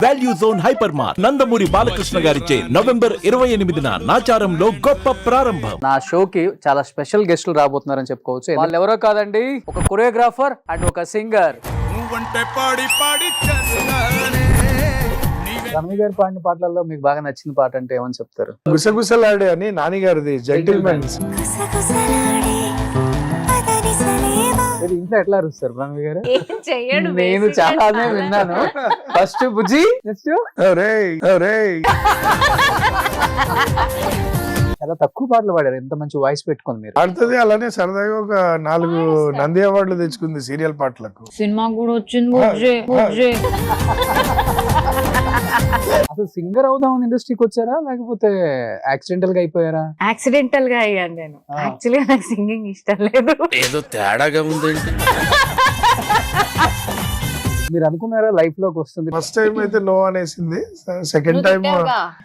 Value zone hyper mart Nandamuri Balakrishna గారిచే November 28న నాచారంలో గొప్ప ప్రారంభం. నా షోకి చాలా స్పెషల్ గెస్టులు రాబోతున్నారని చెప్పుకోవచ్చు. వాళ్ళు ఎవరో కాదండి, ఒక కొరియోగ్రాఫర్ అండ్ ఒక సింగర్. రమణి గారు పాడిన పాటలలో మీకు బాగా నచ్చిన పాట అంటే ఏమని చెప్తారు? గుసగుసలాడే అని నాని గారిది జెంటిల్మెన్స్. ఇంట్లో ఎట్లా అరుస్తారు రమణి గారు? చెయ్యడు, నేను చాలా విన్నాను. ఫస్ట్ బుజ్జి, నెక్స్ట్ చాలా తక్కువ పాటలు పాడారు. ఎంత మంచి వాయిస్ పెట్టుకుంది మీరు. ఆడుతుంది అలానే సరదాగా ఒక 4 నంది అవార్డులు తెచ్చుకుంది సీరియల్ పాటలకు. సినిమా కూడా వచ్చింది. అసలు సింగర్ అవుదామని ఇండస్ట్రీకి వచ్చారా లేకపోతే యాక్సిడెంటల్ గా అయిపోయారా? యాక్సిడెంటల్ గా అయ్యాను నేను. యాక్చువల్లీ నాకు సింగింగ్ ఇష్టం లేదు. ఏదో తేడాగా ఉందండి. మీరు అనుకున్నారా లైఫ్ లోకి వస్తుంది? ఫస్ట్ టైం అయితే నో అనేసింది. సెకండ్ టైం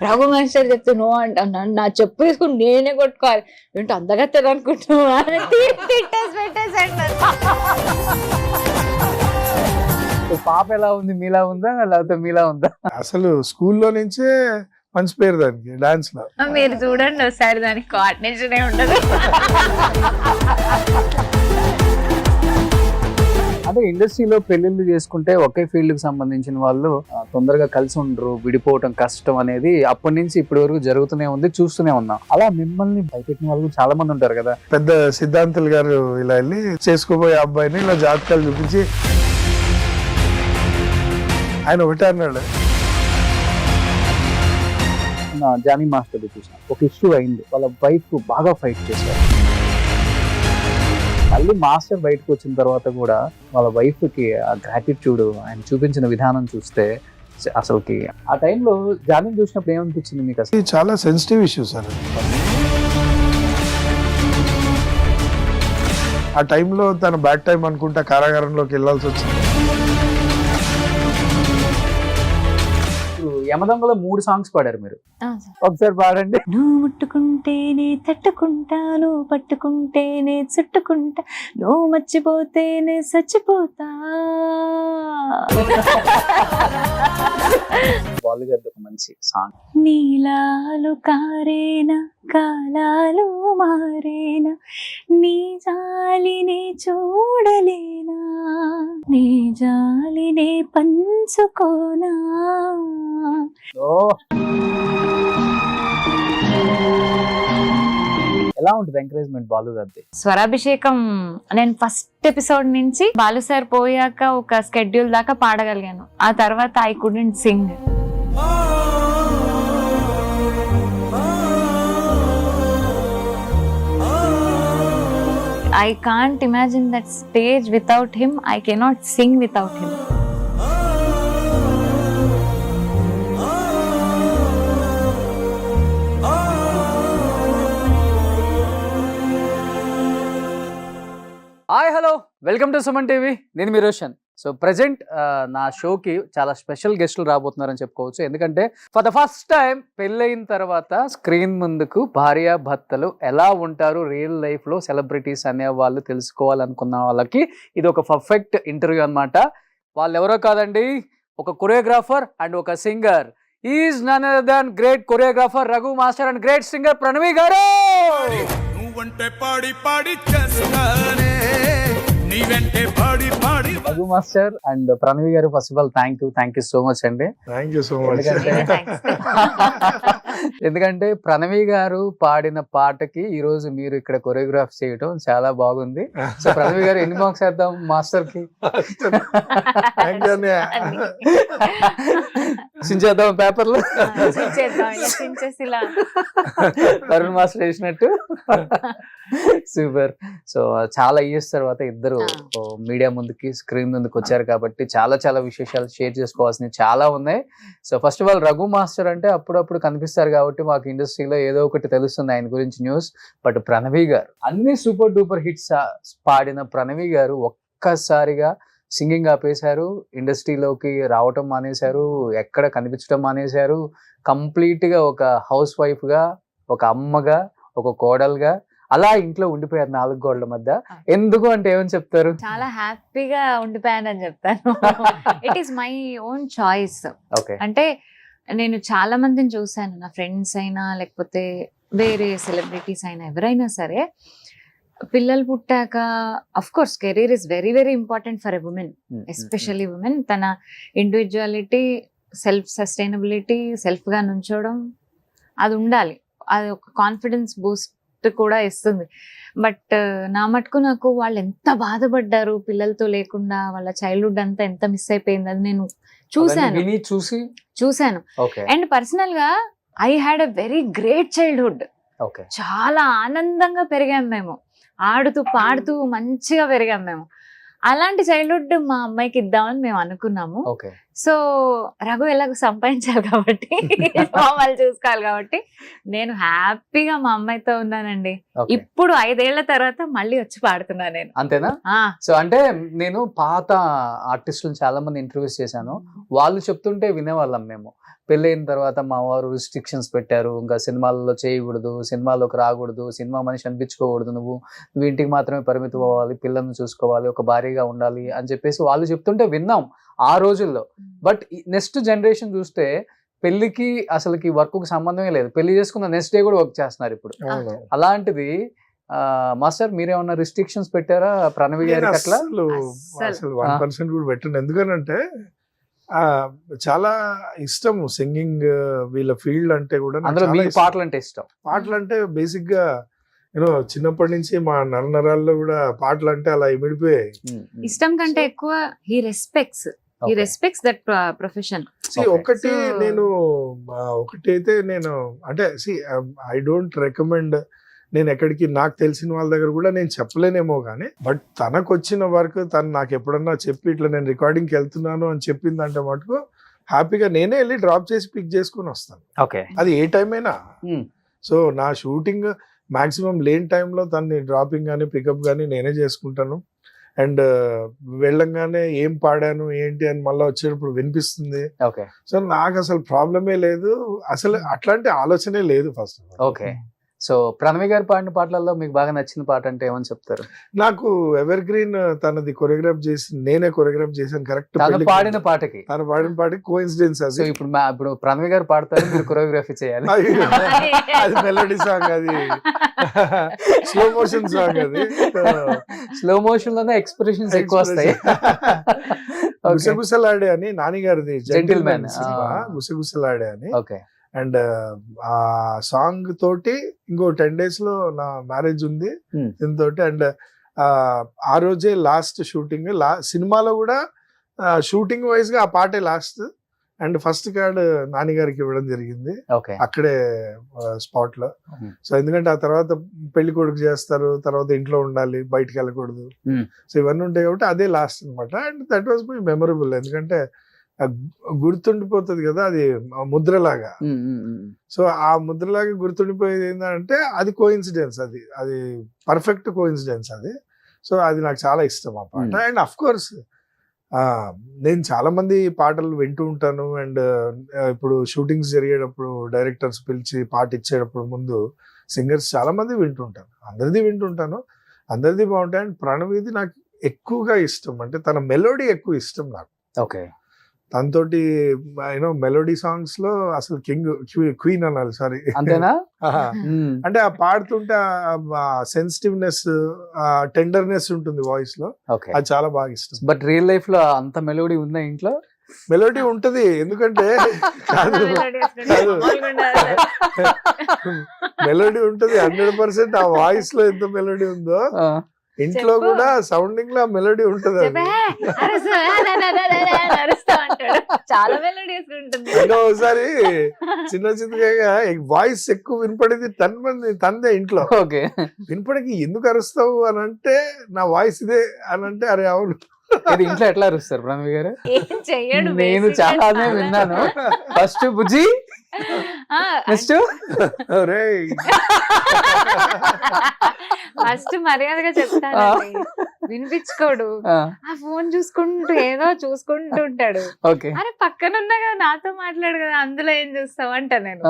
రఘు మాస్టర్ చెప్తే నో అంటాను. నా చెప్పు తీసుకుని నేనే కొట్టుకోవాలి. ఏంటో అందగా అనుకుంటున్నా. పాప ఎలా ఉంది? మీలా ఉందా లేకపోతే మీలా ఉందా? అసలు స్కూల్లో నుంచే మంచి పేరు దానికి డాన్స్ లో. మీరు చూడండి ఒకసారి, దానికి కోఆర్డినేషన్ ఉండదు. అదే ఇండస్ట్రీలో పెళ్లిళ్ళు చేసుకుంటే ఒకే ఫీల్డ్ కి సంబంధించిన వాళ్ళు తొందరగా కలిసి ఉండరు, విడిపోవటం కష్టం అనేది అప్పటి నుంచి ఇప్పటి వరకు జరుగుతూనే ఉంది, చూస్తూనే ఉన్నాం. అలా మిమ్మల్ని భయపెట్టిన వాళ్ళు చాలా మంది ఉంటారు కదా. పెద్ద సిద్ధాంతులు గారు ఇలా వెళ్ళి చేసుకోబోయే అబ్బాయిని ఇలా జాతకాలు చూపించి ఆయన ఒకటే అన్నాడు. జానీ మాస్టర్ చూసిన ఒక ఇష్యూ అయింది. వాళ్ళ వైఫ్ బాగా ఫైట్ చేశారు. మళ్ళీ మాస్టర్ బయటకు వచ్చిన తర్వాత కూడా వాళ్ళ వైఫ్ కి ఆ గ్రాటిట్యూడ్ ఆయన చూపించిన విధానం చూస్తే అసలుకి ఆ టైంలో జానీ చూసినప్పుడు ఏమనిపించింది మీకు? అసలు ఇది చాలా సెన్సిటివ్ ఇష్యూ సార్. ఆ టైంలో తన బ్యాడ్ టైం అనుకుంటా కారాగారంలోకి వెళ్ళాల్సి వచ్చింది. యమదొంగలో 3 సాంగ్స్ పాడారు మీరు. ఒకసారి పాడండి. నువ్వు ముట్టుకుంటేనే తట్టుకుంటాను, పట్టుకుంటేనే చుట్టుకుంటా, నువ్వు మర్చిపోతేనే చచ్చిపోతా. బాలు గారి ఒక మంచి సాంగ్. నీలాలు కారేనా, కాలాలు మారేనా, నీ జాలినే చూడలేనా, నీ జాలినే పంచుకోనా. ఎలా ఉంటుంది ఎంకరేజ్మెంట్ బాలు గారి? స్వరాభిషేకం నేను ఫస్ట్ ఎపిసోడ్ నుంచి బాలు సార్ పోయాక ఒక స్కెడ్యూల్ దాకా పాడగలిగాను. ఆ తర్వాత I couldn't Singh. I can't imagine that stage without him. I cannot sing without him. Hi, hello, welcome to Suman TV. నేను మీ రోషన్. సో ప్రజెంట్ నా షోకి చాలా స్పెషల్ గెస్టులు రాబోతున్నారని చెప్పుకోవచ్చు. ఎందుకంటే ఫర్ ద ఫస్ట్ టైం పెళ్ళయిన తర్వాత స్క్రీన్ ముందుకు భార్య భర్తలు ఎలా ఉంటారు రియల్ లైఫ్ లో, సెలబ్రిటీస్ అనే వాళ్ళు తెలుసుకోవాలనుకున్న వాళ్ళకి ఇది ఒక పర్ఫెక్ట్ ఇంటర్వ్యూ అన్నమాట. వాళ్ళు ఎవరో కాదండి, ఒక కొరియోగ్రాఫర్ అండ్ ఒక singer. Is none other than great choreographer Raghu master and great singer Pranavi garu. Raghu master and Pranavi garu, first of all thank you so much అండి. Thank you so much. ఎందుకంటే ప్రణవి గారు పాడిన పాటకి ఈ రోజు మీరు ఇక్కడ కొరియోగ్రాఫ్ చేయడం చాలా బాగుంది. సో ప్రణవి గారు ఎన్ని మార్క్స్ వేద్దాం మాస్టర్ కి? సించేద్దాం పేపర్లు, తరుణ్ మాస్టర్ వేసినట్టు. సూపర్. సో చాలా ఇయర్స్ తర్వాత ఇద్దరు మీడియా ముందుకి, స్క్రీన్ ముందుకు వచ్చారు కాబట్టి చాలా చాలా విశేషాలు షేర్ చేసుకోవాల్సినవి చాలా ఉన్నాయి. So first of all Raghu master అంటే అప్పుడప్పుడు కనిపిస్తారు కాబట్టి మాకు ఇండస్ట్రీలో ఏదో ఒకటి తెలుస్తుంది ఆయన గురించి న్యూస్. బట్ ప్రణవి గారు అన్ని సూపర్ డూపర్ హిట్స్ పాడిన ప్రణవి గారు ఒక్కసారిగా సింగింగ్ ఆపేశారు, ఇండస్ట్రీలోకి రావటం మానేశారు, ఎక్కడ కనిపించడం మానేశారు. కంప్లీట్ గా ఒక హౌస్ వైఫ్ గా, ఒక అమ్మగా, ఒక కోడలుగా అలా ఇంట్లో ఉండిపోయారు 4 గోడల మధ్య. ఎందుకు అంటే ఏమని చెప్తారు? చాలా హ్యాపీగా ఉండిపోయానని చెప్తాను. It is my own choice. Okay. అంటే నేను చాలా మందిని చూసాను, నా ఫ్రెండ్స్ అయినా లేకపోతే వేరే సెలబ్రిటీస్ అయినా ఎవరైనా సరే, పిల్లలు పుట్టాక of course career is very very important for a women, especially women. తన ఇండివిజువాలిటీ, సెల్ఫ్ సస్టైనబిలిటీ, సెల్ఫ్ గా నుంచోవడం అది ఉండాలి. అది ఒక కాన్ఫిడెన్స్ బూస్ట్ కూడా ఇస్తుంది. బట్ నా మటుకు నాకు వాళ్ళు ఎంత బాధపడ్డారు పిల్లలతో లేకుండా, వాళ్ళ చైల్డ్హుడ్ అంతా ఎంత మిస్ అయిపోయింది అది నేను చూసాను. అండ్ పర్సనల్ గా I had a very great childhood. చాలా ఆనందంగా పెరిగాం మేము, ఆడుతూ పాడుతూ మంచిగా పెరిగాం మేము. అలాంటి చైల్డ్హుడ్ మా అమ్మాయికి ఇద్దామని మేము అనుకున్నాము. సో రఘు ఎలాగో సంపాదించాలి కాబట్టి, వాళ్ళు చూసుకోవాలి కాబట్టి నేను హ్యాపీగా మా అమ్మాయితో ఉన్నానండి. ఇప్పుడు 5 ఏళ్ల తర్వాత మళ్ళీ వచ్చి పాడుతున్నాను నేను. అంతేనా? సో అంటే నేను పాత ఆర్టిస్టులను చాలా మంది ఇంటర్వ్యూస్ చేశాను. వాళ్ళు చెప్తుంటే వినేవాళ్ళం మేము. పెళ్ళైన తర్వాత మా వారు రిస్ట్రిక్షన్స్ పెట్టారు, ఇంకా సినిమాల్లో చేయకూడదు, సినిమాలోకి రాకూడదు, సినిమా మనిషి అనిపించుకోకూడదు, నువ్వు ఇంటికి మాత్రమే పరిమితం అవ్వాలి, పిల్లల్ని చూసుకోవాలి, ఒక భారీగా ఉండాలి అని చెప్పేసి వాళ్ళు చెప్తుంటే విన్నాం ఆ రోజుల్లో. బట్ నెక్స్ట్ జనరేషన్ చూస్తే పెళ్లికి అసలుకి వర్క్ కి సంబంధమే లేదు, పెళ్లి చేసుకున్న నెక్స్ట్ డే కూడా వర్క్ చేస్తున్నారు ఇప్పుడు. అలాంటిది మాస్టర్ మీరేమన్నా రిస్ట్రిక్షన్స్ పెట్టారా ప్రణవి గారికి? అట్లా అసలు 1% కూడా పెట్టండి. ఎందుకనంటే చాలా ఇష్టం సింగింగ్, వీళ్ళ ఫీల్డ్ అంటే కూడా. అందులో మీకు పాటలు అంటే ఇష్టం? పాటలు అంటే బేసిక్ గా చిన్నప్పటి నుంచి మా నరనరాల్లో కూడా పాటలు అంటే అలా ఇమిడిపోయాయి. ఇష్టం కంటే ఎక్కువ హీ రెస్పెక్ట్స్ దట్ ప్రొఫెషన్. ఒకటైతే నేను అంటే ఐ డోంట్ రికమెండ్, నేను ఎక్కడికి నాకు తెలిసిన వాళ్ళ దగ్గర కూడా నేను చెప్పలేనేమో కానీ, బట్ తనకు వచ్చిన వర్క్ తను నాకు ఎప్పుడన్నా చెప్పి ఇట్లా నేను రికార్డింగ్కి వెళ్తున్నాను అని చెప్పిందంటే మటుకు హ్యాపీగా నేనే వెళ్ళి డ్రాప్ చేసి పిక్ చేసుకుని వస్తాను. అది ఏ టైం అయినా. సో నా షూటింగ్ మాక్సిమం లేని టైంలో తనని డ్రాపింగ్ కానీ పికప్ కానీ నేనే చేసుకుంటాను. అండ్ వెళ్ళంగానే ఏం పాడాను ఏంటి అని మళ్ళీ వచ్చేటప్పుడు వినిపిస్తుంది. సో నాకు అసలు ప్రాబ్లమే లేదు, అసలు అట్లాంటి ఆలోచనే లేదు ఫస్ట్. ఓకే. సో ప్రణవి గారు పాడిన పాటలలో మీకు బాగా నచ్చిన పాట అంటే ఏమని చెప్తారు? నాకు ఎవర్ గ్రీన్ తనది కొరియోగ్రాఫ్ చేసి నేనే కొరియోగ్రాఫ్ చేశాను. కరెక్ట్ తను పాడిన పాటకి కోఇన్సిడెన్స్ అది. సో ఇప్పుడు ప్రణవి గారు పాడతారు, మీరు కొరియోగ్రఫీ చేయాలి. అది మెలోడీ సాంగ్, అది స్లో మోషన్ సాంగ్. అది స్లో మోషన్ లోనే ఎక్స్ప్రెషన్స్ ఎక్కువ వస్తాయి. గుసగుసలాడే అని నాని గారిది జెంటిల్మెన్ సినిమా, గుసగుసలాడే అని. ఓకే. అండ్ ఆ సాంగ్ తోటి ఇంకో 10 days లో నా మ్యారేజ్ ఉంది దీంతో. అండ్ ఆ రోజే లాస్ట్ షూటింగ్. సినిమాలో కూడా షూటింగ్ వైజ్ గా ఆ పాటే last. And first card Nani గారికి ఇవ్వడం జరిగింది అక్కడే స్పాట్ లో. సో ఎందుకంటే ఆ తర్వాత పెళ్లి కొడుకు చేస్తారు, తర్వాత ఇంట్లో ఉండాలి, బయటకు వెళ్ళకూడదు. సో ఇవన్నీ ఉంటాయి కాబట్టి అదే లాస్ట్ అనమాట. And that was my memorable, ఎందుకంటే గుర్తుండిపోతుంది కదా, అది ముద్రలాగా. సో ఆ ముద్రలాగా గుర్తుండిపోయేది ఏంటంటే అది కోఇన్సిడెన్స్, అది పర్ఫెక్ట్ కోఇన్సిడెన్స్ అది. సో అది నాకు చాలా ఇష్టం ఆ పాట. అండ్ అఫ్ కోర్స్ నేను చాలా మంది పాటలు వింటూ ఉంటాను. అండ్ ఇప్పుడు షూటింగ్స్ జరిగేటప్పుడు డైరెక్టర్స్ పిలిచి పాట ఇచ్చేటప్పుడు ముందు సింగర్స్ చాలా మంది వింటుంటాను, అందరిది వింటుంటాను, అందరిది బాగుంటాయి. అండ్ ప్రణవిది నాకు ఎక్కువగా ఇష్టం, అంటే తన మెలోడీ ఎక్కువ ఇష్టం నాకు. ఓకే. తనతోటి మెలోడీ సాంగ్స్ లో అసలు క్వీన్ అనాలి, సారీ. అంతేనా? అంటే ఆ పాడుతుంటే సెన్సిటివ్నెస్, టెండర్నెస్ ఉంటుంది వాయిస్ లో, అది చాలా బాగా ఇష్టం. బట్ రియల్ లైఫ్ లో అంత మెలోడీ ఉందా ఇంట్లో? మెలోడీ ఉంటది, ఎందుకంటే మెలోడీ ఉంటది 100%. ఆ వాయిస్ లో ఎంత మెలోడీ ఉందో ఇంట్లో కూడా సౌండింగ్ లో మెలోడీ ఉంటది. చాలా మెలోడియస్ ఉంటుంది. ఒకసారి చిన్నగా వాయిస్ ఎక్కువ వినపడేది తందే ఇంట్లో. ఓకే. వినపడికి ఎందుకు అరుస్తావు అని అంటే నా వాయిస్ ఇదే అని అంటే, అరే అవును. ఇంట్లో ఎట్లా అరుస్తారు ప్రణవి గారు? చెయ్యడు, నేను చాలా విన్నాను. ఫస్ట్ బుజ్జి, నెక్స్ట్ ఫస్ట్ మర్యాదగా చెప్తాను, వినిపించుకోడు, ఆ ఫోన్ చూసుకుంటూ ఏదో చూసుకుంటూ ఉంటాడు. అరే పక్కన ఉన్నా కదా, నాతో మాట్లాడు కదా, అందులో ఏం చూస్తావు అంట. నేను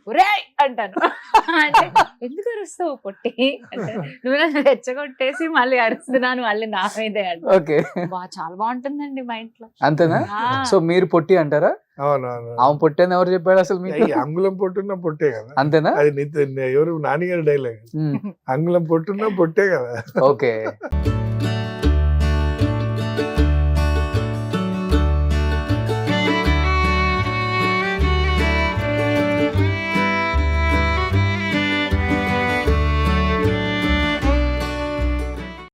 ఒరేయ్ అంటాను. అంటే ఎందుకు అరుస్తావు పొట్టి అంటే నువ్వు నన్ను రెచ్చగొట్టేసి మళ్ళీ అరుస్తున్నాను మళ్ళీ నా మీదే అంటే ఓకే, చాలా బాగుంటుందండి మా ఇంట్లో. అంతేనా? ఆ, సో మీరు పొట్టి అంటారా? అవునవును. ఆమె పొట్టేని ఎవరు చెప్పాడు అసలు మీకు? ఈ అంగుళం పొట్టున్న పొట్టే కదా. అంతేనా? అది ఎవరు నానిగారి డైలాగ్. ఉమ్, అంగుళం పొట్టున్న పొట్టే కదా. ఓకే.